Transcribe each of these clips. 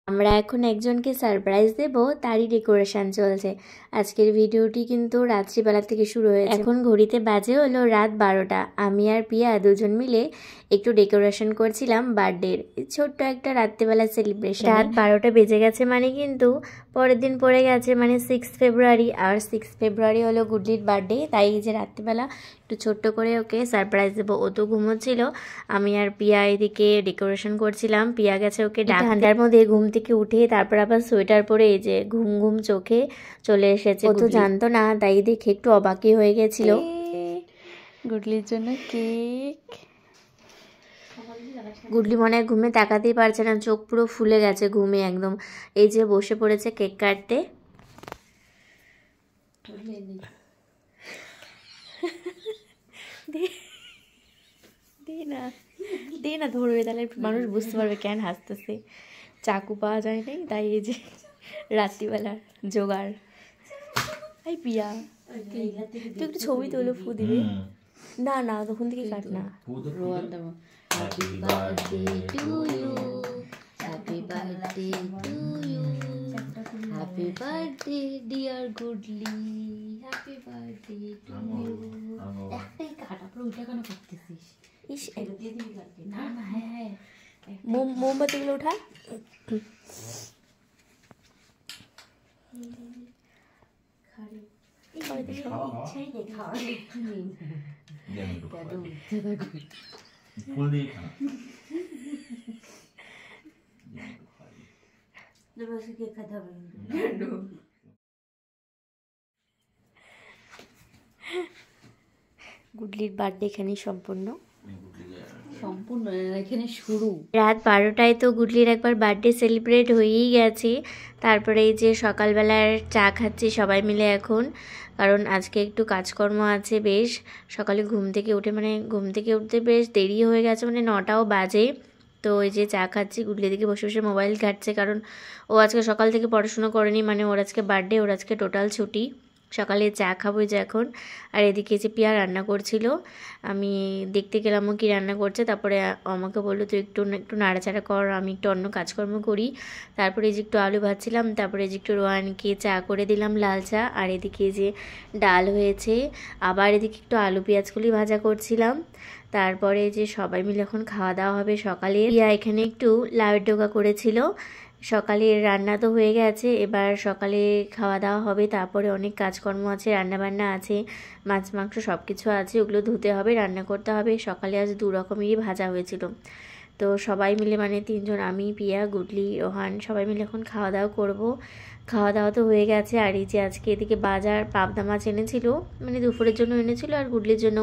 আমরা এখন একজনকে সারপ্রাইজ দেব, তারই ডেকোরেশন চলছে। আজকের ভিডিওটি কিন্তু রাত্রিবেলা থেকে শুরু হয়েছে। এখন ঘড়িতে বাজে হলো রাত 12টা। আমি আর পিয়া দুজন মিলে একটু ডেকোরেশন করছিলাম বার্থডের, ছোট্ট একটা রাত্রিবেলা সেলিব্রেশন। রাত 12টা বেজে গেছে মানে কিন্তু পরের দিন পড়ে গেছে মানে 6 ফেব্রুয়ারি। আর 6 ফেব্রুয়ারি হলো গুডলির বার্থডে, তাই যে রাত্রিবেলা একটু ছোট্ট করে ওকে সারপ্রাইজ দেবো। ও তো ঘুমোচ্ছিল, আমি আর পিয়া এদিকে ডেকোরেশন করছিলাম। পিয়া গেছে ওকে ঠান্ডার মধ্যে ঘুম থেকে উঠে তারপর আবার সোয়েটার পরে এই যে ঘুম ঘুম চোখে চলে এসেছে। ও তো জানতো না, তাই দেখে একটু অবাকই হয়ে গেছিল। গুডলির জন্য কেক। গুডলি মনে হয় ঘুমে তাকাতেই পারছে না, চোখ পুরো ফুলে গেছে ঘুমে একদম। এই যে বসে পড়েছে কেক কাটতে। দে না ধরবে, তাহলে মানুষ বুঝতে পারবে কেন হাসতেছে। চাকু পাওয়া যায় নাই, তাই এই যে রাত্রিবেলা জোগাড়। এই পিয়া তুই একটু ছবি তোলো, ফু দিবে। না না তখন থেকে কাট না। Happy birthday to you, happy birthday to you, happy birthday dear Gudli, happy birthday to you. একটাই কাট, আপনি ওইটা কেন করতেছিস? ইস দিয়ে দিবি কাটতে। না না, হ্যাঁ হ্যাঁ, মোমবাতিগুলো উঠা। গুডলির বার্থডে এখানেই সম্পূর্ণ। এখানে শুরু। রাত 12টায় তো গুডলির একবার বার্থডে সেলিব্রেট হয়েই গেছে। তারপরে এই যে সকালবেলার চা খাচ্ছি সবাই মিলে এখন, কারণ আজকে একটু কাজকর্ম আছে বেশ। সকালে ঘুম থেকে উঠতে বেশ দেরি হয়ে গেছে, মানে 9টাও বাজে। তো এই যে চা খাচ্ছি, গুডলি দিকে বসে বসে মোবাইল ঘাটছে, কারণ ও আজকে সকাল থেকে পড়াশুনো করেনি, মানে ওর আজকে বার্থডে, ওর আজকে টোটাল ছুটি। সকালে চা খাবো যে এখন। আর এদিকে যে পিয়া রান্না করছিল, আমি দেখতে গেলাম ও কী রান্না করছে। তারপরে আমাকে বললো তুই একটু নাড়াচাড়া কর, আমি একটু অন্য কাজকর্ম করি। তারপরে এই যে একটু আলু ভাজছিলাম, তারপরে এই যে একটু রোহানকে চা করে দিলাম, লাল চা। আর এদিকে যে ডাল হয়েছে, আবার এদিকে একটু আলু পেঁয়াজগুলি ভাজা করছিলাম। তারপরে যে সবাই মিলে এখন খাওয়া দাওয়া হবে। সকালে পিয়া এখানে একটু লাউয়ের ডোকা করেছিল। সকালের রান্না তো হয়ে গেছে, এবার সকালে খাওয়া দাওয়া হবে। তারপরে অনেক কাজকর্ম আছে, রান্নাবান্না আছে, মাছ মাংস সব কিছু আছে, ওগুলো ধুতে হবে, রান্না করতে হবে। সকালে আজ 2 রকমেরই ভাজা হয়েছিল। তো সবাই মিলে মানে 3 জন, আমি পিয়া গুডলি রোহান সবাই মিলে এখন খাওয়া দাওয়া করবো। খাওয়া দাওয়া তো হয়ে গেছে। আর এই যে আজকে এদিকে বাজার পাবদা মাছ এনেছিল, মানে দুপুরের জন্য এনেছিল, আর গুডলির জন্য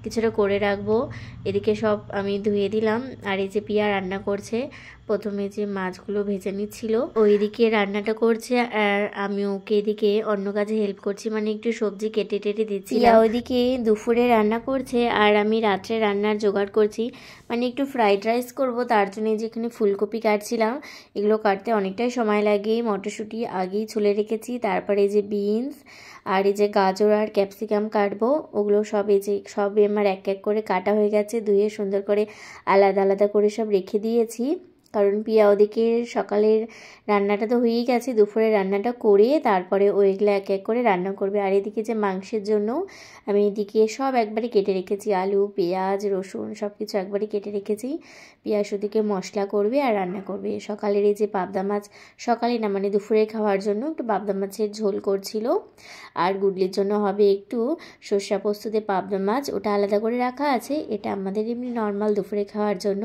কিছুটা করে রাখবো। এদিকে সব আমি ধুয়ে দিলাম। আর এই যে পিয়া রান্না করছে, প্রথমে যে মাছগুলো ভেজে নিচ্ছিল, ওইদিকে রান্নাটা করছে, আর আমি ওকে এদিকে অন্য কাজে হেল্প করছি, মানে একটু সবজি কেটে টেটে দিচ্ছি। ওইদিকে দুপুরে রান্না করছে, আর আমি রাত্রে রান্নার জোগাড় করছি, মানে একটু ফ্রাইড রাইস করবো, তার জন্য যেখানে ফুলকপি কাটছিলাম। এগুলো কাটতে অনেকটাই সময় লাগে। মটরশুঁটি আগেই ছুলে রেখেছি, তারপরে এই যে বিনস আর এই যে গাজর আর ক্যাপসিকাম কাটবো, ওগুলো সব এই যে সবই আমার এক এক করে কাটা হয়ে গেছে, ধুয়ে সুন্দর করে আলাদা আলাদা করে সব রেখে দিয়েছি। কারণ পিয়া ওদিকে সকালের রান্নাটা তো হয়েই গেছে, দুপুরের রান্নাটা করে তারপরে ওইগুলো এক এক করে রান্না করবে। আর এদিকে যে মাংসের জন্য আমি এদিকে সব একবারে কেটে রেখেছি, আলু পেঁয়াজ রসুন সব কিছু একবারে কেটে রেখেছি। পিয়াজ ওদিকে মশলা করবে আর রান্না করবে। সকালের এই যে পাবদা মাছ, সকালে না মানে দুপুরে খাওয়ার জন্য একটু পাবদা মাছের ঝোল করছিল। আর গুডলির জন্য হবে একটু সর্ষে পোস্ত দিয়ে পাবদা মাছ, ওটা আলাদা করে রাখা আছে, এটা আমাদের এমনি নর্মাল দুপুরে খাওয়ার জন্য।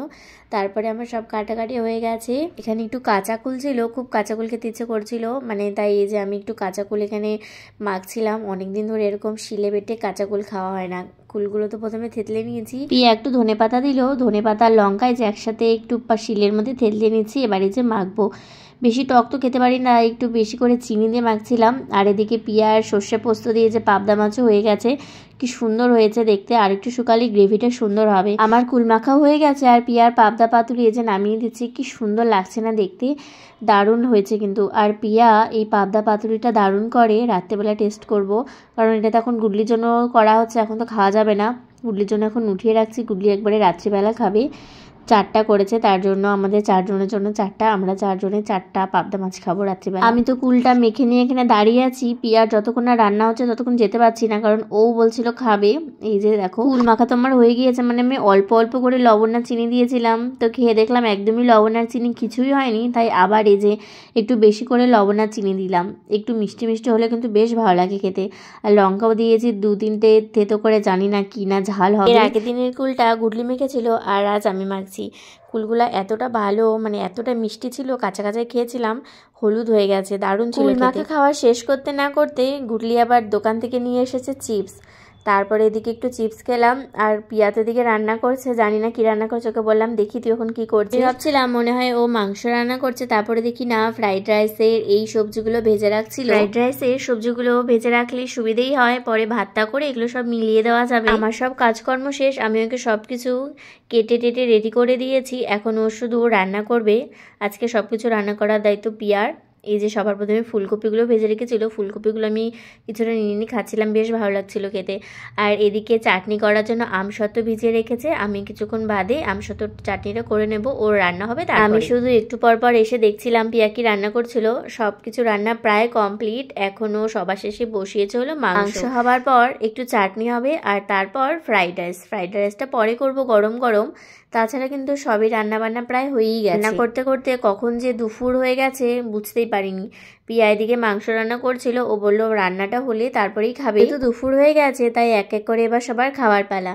তারপরে আমার সব কাটাকাটি হয়ে গেছে। এখানে একটু কাঁচা কুল ছিল, খুব কাঁচা কুল খেতে ইচ্ছে করছিল, মানে তাই এই যে আমি একটু কাঁচা কুল এখানে মাখছিলাম। অনেকদিন ধরে এরকম শিলে বেটে কাঁচা কুল খাওয়া হয় না। কুলগুলো তো প্রথমে থেতলে নিয়েছি, পিয়া একটু ধনেপাতা দিল, ধনেপাতা লঙ্কায় যে একসাথে একটু শিলের মধ্যে থেতলে নিচ্ছি, এবারে যে মাখবো। বেশি টক তো খেতে পারি না, একটু বেশি করে চিনি দিয়ে মাখছিলাম। আর এদিকে পিয়ার সর্ষে পোস্ত দিয়ে যে পাবদা মাছও হয়ে গেছে, কি সুন্দর হয়েছে দেখতে। আর একটু শুকালে গ্রেভিটা সুন্দর হবে। আমার কুল মাখাও হয়ে গেছে, আর পিয়ার পাবদা পাতুরি এই যে নামিয়ে দিচ্ছি, কি সুন্দর লাগছে না দেখতে, দারুণ হয়েছে কিন্তু। আর পিয়া এই পাবদা পাতুরিটা দারুণ করে, রাত্রেবেলা টেস্ট করব, কারণ এটা তো এখন গুডলির জন্য করা হচ্ছে, এখন তো খাওয়া যাবে না। গুডলির জন্য এখন উঠিয়ে রাখছি, গুডলি একবারে রাত্রিবেলা খাবে। 4টা করেছে, তার জন্য আমাদের 4 জনের জন্য 4টা, আমরা 4 জনে 4টা পাবদা মাছ খাবো রাত্রিবেলা। আমি তো কুলটা মেখে নিয়ে এখানে দাঁড়িয়ে আছি, পিয়ার যতক্ষণ না রান্না হচ্ছে ততক্ষণ যেতে পারছি না, কারণ ও বলছিল খাবে। এই যে দেখো কুল মাখা তো আমার হয়ে গিয়েছে, মানে আমি অল্প অল্প করে লবণ আর চিনি দিয়েছিলাম, তো খেয়ে দেখলাম একদমই লবণ আর চিনি কিছুই হয়নি, তাই আবার এই যে একটু বেশি করে লবণ আর চিনি দিলাম। একটু মিষ্টি মিষ্টি হলে কিন্তু বেশ ভালো লাগে খেতে। আর লঙ্কাও দিয়েছি 2-3টে থেতো করে, জানি না কি না ঝাল হবে। এর আগের দিনের কুলটা গুডলি মেখেছিল আর আজ আমি মাখছি। কুলগুলা এতটা ভালো, মানে এতটা মিষ্টি ছিল, কাঁচা কাঁচায় খেয়েছিলাম, হলুদ হয়ে গেছে, দারুণ ছিল। কুল মাখা খাওয়া শেষ করতে না করতে গুডলি আবার দোকান থেকে নিয়ে এসেছে চিপস। তারপরে এদিকে একটু চিপস খেলাম, আর পিয়াতে দিকে রান্না করছে, জানি না কি রান্না করছে, ওকে বললাম দেখি তুই এখন কি করছিস। ভাবছিলাম মনে হয় ও মাংস রান্না করছে, তারপরে দেখি না ফ্রাইড রাইসের এই সবজিগুলো ভেজে রাখছিল। ফ্রাইড রাইসের সবজিগুলো ভেজে রাখলে সুবিধেই হয়, পরে ভাতটা করে এগুলো সব মিলিয়ে দেওয়া যাবে। আমার সব কাজকর্ম শেষ, আমি ওকে সব কিছু কেটে টেটে রেডি করে দিয়েছি, এখন ও শুধু রান্না করবে। আজকে সব কিছু রান্না করার দায়িত্ব পিয়ার। এই যে সবার প্রথমে ফুলকপিগুলো ভেজে রেখেছিল, ফুলকপিগুলো আমি কিছুটা নিয়ে নিয়ে খাচ্ছিলাম, বেশ ভালো লাগছিল খেতে। আর এদিকে চাটনি করার জন্য আমসত্ত্ব ভিজিয়ে রেখেছে, আমি কিছুক্ষণ বাদে আমসত্ত্ব চাটনিটা করে নেব, ওর রান্না হবে। তার আমি শুধু একটু পর পর এসে দেখছিলাম পিয়া কি রান্না করছিল। সব কিছু রান্না প্রায় কমপ্লিট, এখনও সবার শেষে বসিয়েছে হলো মাংস। হবার পর একটু চাটনি হবে, আর তারপর ফ্রাইড রাইস। ফ্রাইড রাইসটা পরে করব গরম গরম, তাছাড়া কিন্তু সবই রান্নাবান্না প্রায় হয়েই গেছে। রান্না করতে করতে কখন যে দুপুর হয়ে গেছে বুঝতেই পারিনি। পিয়া এদিকে মাংস রান্না করছিল, ও বললো রান্নাটা হলে তারপরেই খাবে, তো দুপুর হয়ে গেছে, তাই এক এক করে এবার সবার খাওয়ার পালা।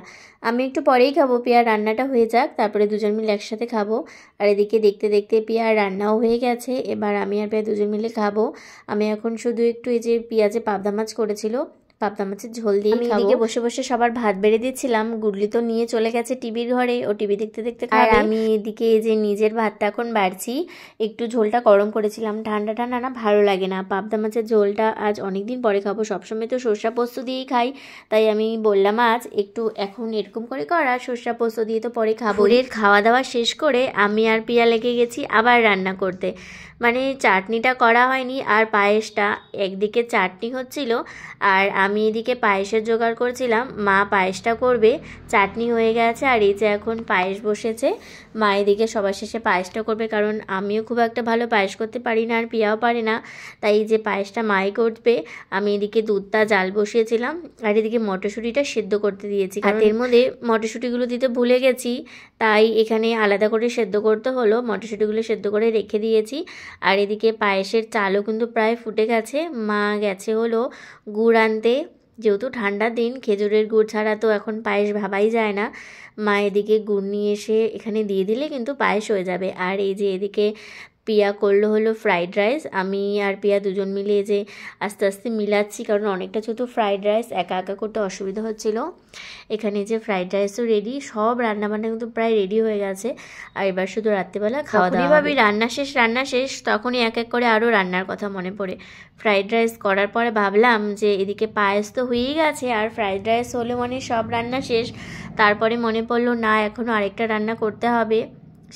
আমি একটু পরেই খাবো, পিয়ার রান্নাটা হয়ে যাক, তারপরে দুজন মিলে একসাথে খাবো। আর এদিকে দেখতে দেখতে পিয়ার রান্নাও হয়ে গেছে, এবার আমি আর পিয়া দুজন মিলে খাবো। আমি এখন শুধু একটু এই যে পিঁয়াজে পাবদা মাছ করেছিল, পাবদা মাছের ঝোল দিয়ে খাবো। এদিকে বসে বসে সবার ভাত বেড়ে দিচ্ছিলাম, গুডলি তো নিয়ে চলে গেছে টিভির ঘরে, ও টিভি দেখতে দেখতে খাবে। আর আমি এদিকে এই যে নিজের ভাতটা এখন বাড়ছি, একটু ঝোলটা গরম করেছিলাম, ঠান্ডা ঠান্ডা না ভালো লাগে না। পাবদা মাছের ঝোলটা আজ অনেকদিন পরে খাবো, সবসময় তো সর্ষা পোস্ত দিয়েই খাই, তাই আমি বললাম আজ একটু এখন এরকম করে কর, আর সর্ষা পোস্ত দিয়ে তো পরে খাবো। এর খাওয়া দাওয়া শেষ করে আমি আর পিয়া লেগে গেছি আবার রান্না করতে। মানে চাটনিটা করা হয়নি, আর পায়েসটা, একদিকে চাটনি হচ্ছিল আর আমি এদিকে পায়েসের জোগাড় করছিলাম। মা পায়েসটা করবে, চাটনি হয়ে গেছে, আর এই যে এখন পায়েস বসেছে। মা এদিকে সবার শেষে পায়েসটা করবে, কারণ আমিও খুব একটা ভালো পায়েস করতে পারি না, আর পিয়াও পারে না, তাই এই যে পায়েসটা মাই করবে। আমি এদিকে দুধটা জাল বসিয়েছিলাম, আর এদিকে মটরশুঁটিটা সেদ্ধ করতে দিয়েছি, আর এর মধ্যে মটরশুঁটিগুলো দিতে ভুলে গেছি, তাই এখানে আলাদা করে সেদ্ধ করতে হলো। মটরশুঁটিগুলো সেদ্ধ করে রেখে দিয়েছি। আর এদিকে পায়েসের চালও কিন্তু প্রায় ফুটে গেছে। মা গেছে হলো গুড় আনতে, যেহেতু ঠান্ডার দিন, খেজুরের গুড় ছাড়া তো এখন পায়েস ভাবাই যায় না। মা এদিকে গুড় নিয়ে এসে এখানে দিয়ে দিলে কিন্তু পায়েস হয়ে যাবে। আর এই যে এদিকে পিয়া করলো হলো ফ্রাইড রাইস, আমি আর পিয়া দুজন মিলে যে আস্তে আস্তে মিলাচ্ছি, কারণ অনেকটা ছোটো ফ্রাইড রাইস একা একা করতে অসুবিধা হচ্ছিলো। এখানে যে ফ্রাইড রাইসও রেডি, সব রান্নাবান্না কিন্তু প্রায় রেডি হয়ে গেছে, আর এবার শুধু রাত্রিবেলা খাওয়া দাওয়া। ভাবি রান্না শেষ, তখনই এক এক করে আরও রান্নার কথা মনে পড়ে। ফ্রাইড রাইস করার পরে ভাবলাম যে এদিকে পায়েস তো হয়েই গেছে, আর ফ্রাইড রাইস হলে মানে সব রান্না শেষ। তারপরে মনে পড়লো না, এখনও আরেকটা রান্না করতে হবে,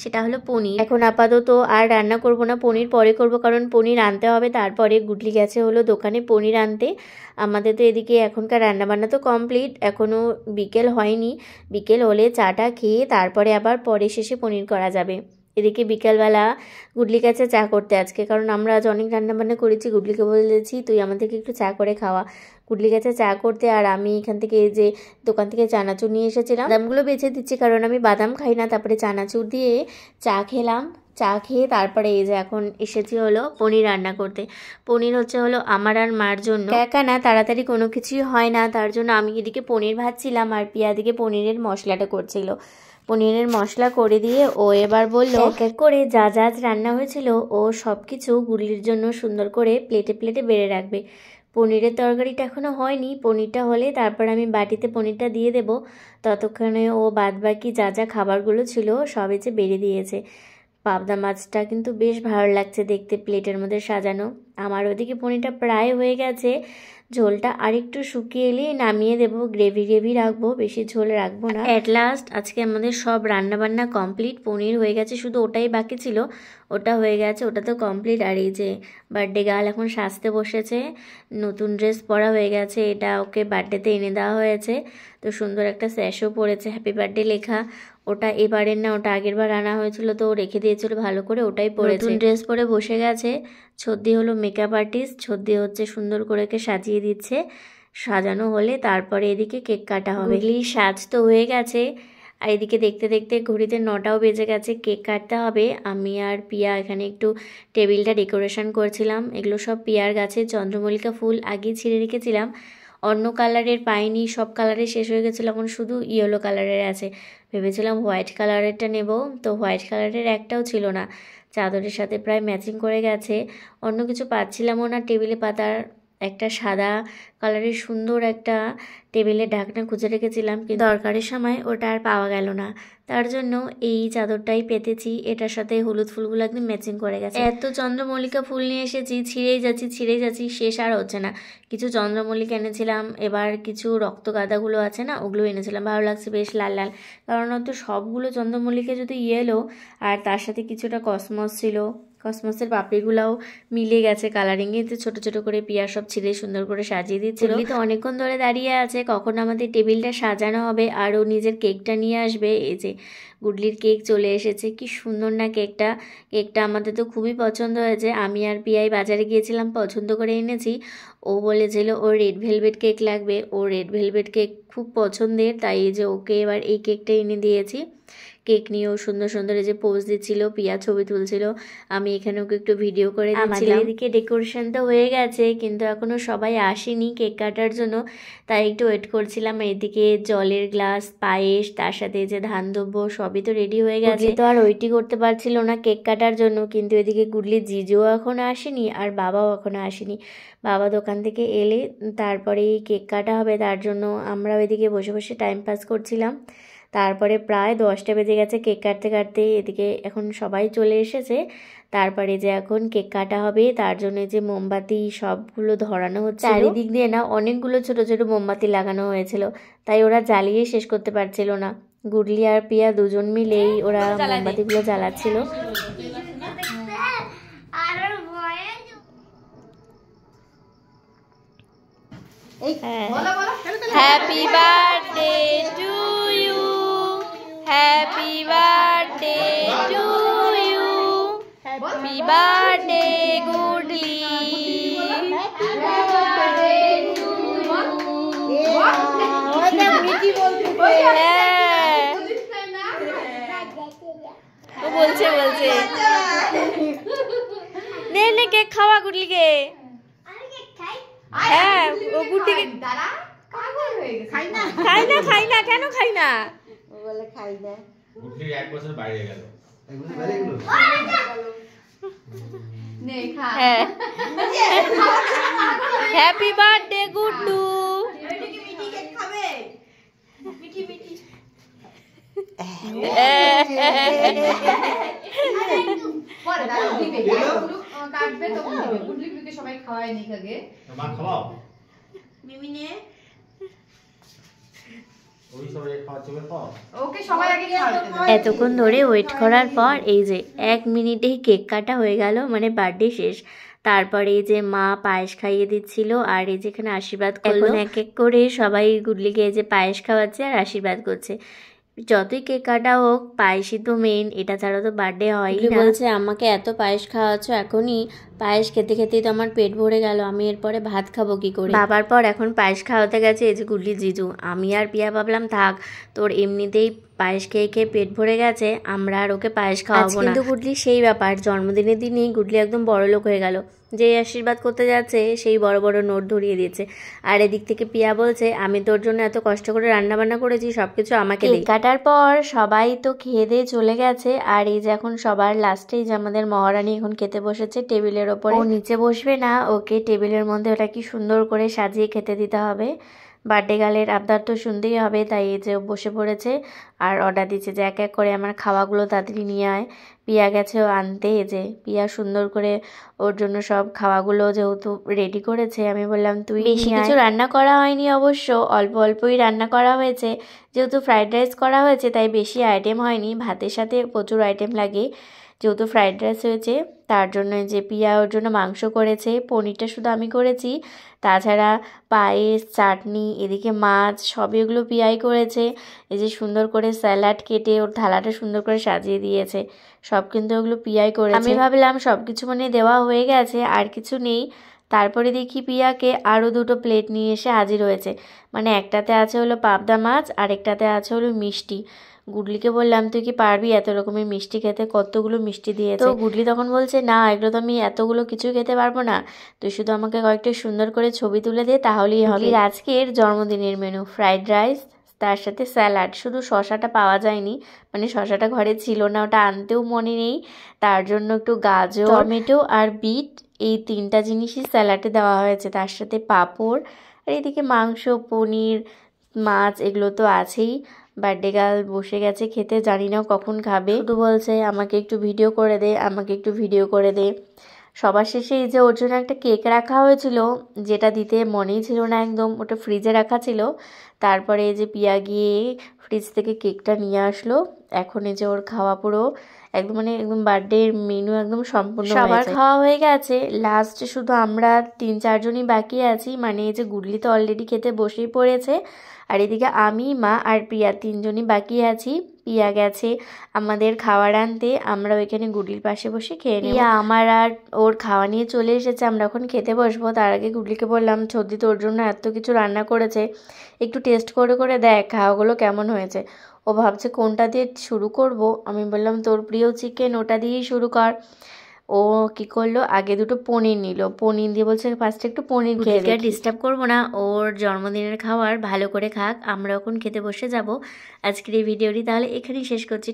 সেটা হলো পনির। এখন আপাতত আর রান্না করব না, পনির পরে করব, কারণ পনির আনতে হবে। তারপরে গুডলি গেছে হলো দোকানে পনির আনতে। আমাদের তো এদিকে এখনকার রান্নাবান্না তো কমপ্লিট, এখনও বিকেল হয়নি। বিকেল হলে চাটা খেয়ে তারপরে আবার পরে শেষে পনির করা যাবে। এদিকে বিকালবেলা গুডলি কাছে চা করতে আজকে, কারণ আমরা আজ অনেক রান্নাবান্না করেছি। গুডলিকে বলেছি তুই আমাদেরকে একটু চা করে খাওয়া। গুডলি কাছে চা করতে, আর আমি এখান থেকে যে দোকান থেকে চানাচুর নিয়ে এসেছিলাম, বাদামগুলো বেছে দিচ্ছি, কারণ আমি বাদাম খাই না। তারপরে চানাচুর দিয়ে চা খেলাম, চা খেয়ে তারপরে এই যে এখন এসেছি হলো পনির রান্না করতে। পনির হচ্ছে হলো আমার আর মার জন্য, একা না, তাড়াতাড়ি কোনো কিছুই হয় না, তার জন্য আমি এদিকে পনির ভাজছিলাম, আর পিয়া দিকে পনিরের মশলাটা করছিল। পনিরের মশলা করে দিয়ে ও এবার বলল এক এক করে যা যা রান্না হয়েছিল ও সব কিছু গুডলির জন্য সুন্দর করে প্লেটে প্লেটে বেড়ে রাখবে। পনিরের তরকারিটা এখনও হয়নি, পনিরটা হলে তারপর আমি বাটিতে পনিরটা দিয়ে দেব। ততক্ষণে ও বাদবাকি যা যা খাবারগুলো ছিল সবে যে বেড়ে দিয়েছে। পাবদা মাছটা কিন্তু বেশ ভালো লাগছে দেখতে, প্লেটের মধ্যে সাজানো। আমার ওদিকে পনিরটা প্রায় হয়ে গেছে, ঝোলটা আরেকটু শুকিয়ে এলে নামিয়ে দেবো, গ্রেভি গ্রেভি রাখবো, বেশি ঝোল রাখবো না। অ্যাট লাস্ট আজকে আমাদের সব রান্নাবান্না কমপ্লিট, পনির হয়ে গেছে, শুধু ওটাই বাকি ছিল, ওটা হয়ে গেছে, ওটা তো কমপ্লিট। আর এই যে বার্থডে গার্ল এখন সাজতে বসেছে, নতুন ড্রেস পরা হয়ে গেছে, এটা ওকে বার্থডেতে এনে দেওয়া হয়েছে, তো সুন্দর একটা স্যাশও পরেছে, হ্যাপি বার্থডে লেখা। ওটা এবারের না, ওটা আগের বার আনা হয়েছিল, তো রেখে দিয়েছিল ভালো করে, ওটাই পরে নতুন ড্রেস পরে বসে গেছে। ছদ্দি হলো মেকআপ আর্টিস্ট, ছদ্দি হচ্ছে সুন্দর করে সাজিয়ে দিচ্ছে। সাজানো হলে তারপরে এদিকে কেক কাটা হবে। সাজ তো হয়ে গেছে, আর এদিকে দেখতে দেখতে ঘড়িতে 9টাও বেজে গেছে, কেক কাটতে হবে। আমি আর পিয়া এখানে একটু টেবিলটা ডেকোরেশন করছিলাম। এগুলো সব পিয়ার গাছের চন্দ্রমল্লিকা ফুল আগেই ছিঁড়ে রেখেছিলাম, অন্য কালারের পাইনি, সব কালারের শেষ হয়ে গেছিলো, এখন শুধু ইয়েলো কালারের আছে। ভেবেছিলাম হোয়াইট কালারেরটা নেব, তো হোয়াইট কালারের একটাও ছিল না, চাদরের সাথে প্রায় ম্যাচিং করে গেছে। অন্য কিছু পাচ্ছিলামও না টেবিলে পাতার। একটা সাদা কালারের সুন্দর একটা টেবিলের ঢাকনা খুঁজে রেখেছিলাম, কিন্তু দরকারের সময় ওটা আর পাওয়া গেল না, তার জন্য এই চাদরটাই পেতেছি। এটার সাথে হলুদ ফুলগুলো একদম ম্যাচিং করে গেছে। এত চন্দ্রমল্লিকা ফুল নিয়ে এসেছি, ছিঁড়েই যাচ্ছি, শেষ আর হচ্ছে না। কিছু চন্দ্রমল্লিকা এনেছিলাম, এবার কিছু রক্ত গাঁদাগুলো আছে না, ওগুলো এনেছিলাম, ভালো লাগছে বেশ লাল লাল। কারণ হয়তো সবগুলো চন্দ্রমল্লিকা যদি ইয়েলো, আর তার সাথে কিছুটা কসমস ছিল, কসমসের পাপড়িগুলোও মিলে গেছে কালারিংয়ে। তো ছোটো ছোটো করে পিয়া সব ছিঁড়ে সুন্দর করে সাজিয়ে দিচ্ছিল। তো অনেকক্ষণ ধরে দাঁড়িয়ে আছে কখন আমাদের টেবিলটা সাজানো হবে আর ও নিজের কেকটা নিয়ে আসবে। এই যে গুডলির কেক চলে এসেছে, কি সুন্দর না কেকটা। কেকটা আমাদের তো খুবই পছন্দ হয়েছে। আমি আর পিয়াই বাজারে গিয়েছিলাম, পছন্দ করে এনেছি। ও বলেছিল ওর রেড ভেলভেট কেক লাগবে, ও রেড ভেলভেট কেক খুব পছন্দের, তাই এই যে ওকে এবার এই কেকটা এনে দিয়েছি। কেক নিয়েও সুন্দর সুন্দর এই যে পোজ দিচ্ছিল, পিয়া ছবি তুলছিল, আমি এখানে ওকে একটু ভিডিও করে দিচ্ছিলাম। এদিকে ডেকোরেশন তো হয়ে গেছে, কিন্তু এখনও সবাই আসেনি কেক কাটার জন্য, তাই একটু ওয়েট করছিলাম। এদিকে জলের গ্লাস, পায়েস, তার সাথে যে ধান দ্রব্য সবই তো রেডি হয়ে গেছে। তো আর ওয়েটই করতে পারছিল না কেক কাটার জন্য, কিন্তু এদিকে গুডলির জিজুও এখনও আসেনি আর বাবাও এখনও আসেনি। বাবা দোকান থেকে এলে তারপরেই কেক কাটা হবে, তার জন্য আমরা ওইদিকে বসে বসে টাইম পাস করছিলাম। তারপরে প্রায় 10টা বেজে গেছে কেক কাটতে কাটতে। এদিকে এখন সবাই চলে এসেছে, তারপরে যে এখন কেক কাটা হবে তার জন্য যে মোমবাতি সবগুলো ধরানো হচ্ছে। চারিদিক দিয়ে না অনেকগুলো ছোট ছোট মোমবাতি লাগানো হয়েছিল, তাই ওরা জ্বালিয়ে শেষ করতে পারছিল না। গুডলি আর পিয়া দুজন মিলেই ওরা মোমবাতিগুলো জ্বালাচ্ছিল। Happy birthday to you, happy birthday to you, happy birthday Gudli, ও বলছে নে নে কেক খাওয়া গুডলিকে। হ্যাঁ ও গুডলিকে খাই না কেন খাই না, হ্যাপি বার্থডে গুড্ডু। সবাই খাওয়াই নি আগে মিমিনে এতক্ষণ ধরে ওয়েট করার পর এই যে 1 মিনিটেই কেক কাটা হয়ে গেল, মানে বার্থডে শেষ। তারপরে এই যে মা পায়েস খাইয়ে দিচ্ছিল, আর এই যেখানে আশীর্বাদ করলো। এক এক করে সবাই গুডলিকে এই যে পায়েস খাওয়াচ্ছে আর আশীর্বাদ করছে। যতই কেক কাটা হোক পায়েসই তো মেন, এটা ছাড়া তো বার্থডে হয় না। বলছে আমাকে এত পায়েস খাওয়াচ্ছ, এখনই পায়েস খেতে খেতেই তো আমার পেট ভরে গেল, আমি এরপরে ভাত খাবো কি করে। বাবার পর এখন পায়েস খাওয়াতে গেছে এই যে গুডলি জিজু। আমি আর পিয়া ভাবলাম থাক, তোর এমনিতেই পায়েস খেয়ে খেয়ে পেট ভরে গেছে, আমরা আর ওকে পায়েস খাওয়াবো না। কিন্তু গুডলি সেই ব্যাপার, জন্মদিনের দিনই গুডলি একদম বড় লোক হয়ে গেল। যে আশীর্বাদ করতে যাচ্ছে সেই বড় বড় নোট ধরিয়ে দিয়েছে। আর এদিক থেকে পিয়া বলছে আমি তোর জন্য এত কষ্ট করে রান্না বান্না করেছি, সবকিছু আমাকে দে। কাটার পর সবাই তো খেয়ে দিয়ে চলে গেছে, আর এই যে এখন সবার লাস্টেই যে আমাদের মহারানী এখন খেতে বসেছে টেবিলের ওপরে। ও নিচে বসবে না, ওকে টেবিলের মধ্যে ওটা কি সুন্দর করে সাজিয়ে খেতে দিতে হবে। বার্থডে গার্লের আবদার তো শুনতেই হবে, তাই এই যে বসে পড়েছে আর অর্ডার দিচ্ছে যে এক এক করে আমার খাওয়াগুলো তাড়াতাড়ি নিয়ে আয়। পিয়া গেছে ও আনতে, যে পিয়া সুন্দর করে ওর জন্য সব খাওয়াগুলো যেহেতু রেডি করেছে, আমি বললাম তুই বেশি কিছু রান্না করা হয়নি, অবশ্য অল্প অল্পই রান্না করা হয়েছে। যেহেতু ফ্রাইড রাইস করা হয়েছে তাই বেশি আইটেম হয়নি, ভাতের সাথে প্রচুর আইটেম লাগে। যেহেতু ফ্রাইড রাইস হয়েছে তার জন্য যে পিয়া ওর জন্য মাংস করেছে, পনিরটা শুধু আমি করেছি, তাছাড়া পায়েস, চাটনি, এদিকে মাছ সবই এগুলো পিয়াই করেছে। এই যে সুন্দর করে স্যালাড কেটে ওর থালাটা সুন্দর করে সাজিয়ে দিয়েছে, সব কিন্তু ওগুলো পিয়াই করেছে। আমি ভাবলাম সব কিছু মানে দেওয়া হয়ে গেছে আর কিছু নেই, তারপরে দেখি পিয়াকে আরও দুটো প্লেট নিয়ে এসে হাজির হয়েছে। মানে একটাতে আছে হলো পাবদা মাছ আর একটাতে আছে হলো মিষ্টি। গুডলিকে বললাম তুই কি পারবি এত রকমের মিষ্টি খেতে, কতগুলো মিষ্টি দিয়েছে। তো গুডলি তখন বলছে না এগুলো তো আমি এতগুলো কিছু খেতে পারবো না, তুই শুধু আমাকে কয়েকটা সুন্দর করে ছবি তুলে দে তাহলেই হবে। আজকের জন্মদিনের মেনু ফ্রাইড রাইস, তার সাথে স্যালাড। শুধু শশাটা পাওয়া যায়নি, মানে শশাটা ঘরে ছিল না, ওটা আনতেও মনে নেই, তার জন্য একটু গাজর, টমেটো আর বিট এই 3টা জিনিসই স্যালাডে দেওয়া হয়েছে, তার সাথে পাঁপড় আর এদিকে মাংস, পনির, মাছ এগুলো তো আছেই। বার্থডে গার্ল বসে গেছে খেতে, জানি না কখন খাবে, শুধু বলছে আমাকে একটু ভিডিও করে দে, আমাকে একটু ভিডিও করে দে। সবার শেষে এই যে ওর জন্য একটা কেক রাখা হয়েছিল, যেটা দিতে মনেই ছিল না একদম, ওটা ফ্রিজে রাখা ছিল। তারপরে এই যে পিয়া গিয়ে ফ্রিজ থেকে কেকটা নিয়ে আসলো। এখন এই যে ওর খাওয়া পুরো একদম মানে একদম বার্থডের মেনু একদম সম্পূর্ণ সবার খাওয়া হয়ে গেছে। লাস্ট শুধু আমরা 3-4 জনই বাকি আছি, মানে এই যে গুডলি তো অলরেডি খেতে বসেই পড়েছে, আর এদিকে আমি, মা আর প্রিয়া 3 জনই বাকি আছি। পিয়া গেছে আমাদের খাবার আনতে, আমরা ওইখানে গুডলির পাশে বসে খেয়ে নিই। পিয়া আমার আর ওর খাওয়া নিয়ে চলে এসেছে, আমরা এখন খেতে বসবো। তার আগে গুডলিকে বললাম সর্দি তোর জন্য এত কিছু রান্না করেছে, একটু টেস্ট করে করে দেখ খাওয়াগুলো কেমন হয়েছে। ও ভাবছে কোনটা দিয়ে শুরু করব, আমি বললাম তোর প্রিয় চিকেন ওটা দিয়েই শুরু কর। ও কি করলো, আগে দুটো পনির নিল, পনির দিয়ে বলছে ফার্স্টে একটু পনির খেয়ে দেখি। ডিস্টার্ব করবো না, ওর জন্মদিনের খাবার ভালো করে খাক, আমরা এখন খেতে বসে যাব। আজকের এই ভিডিওটি তাহলে এখানেই শেষ করছি।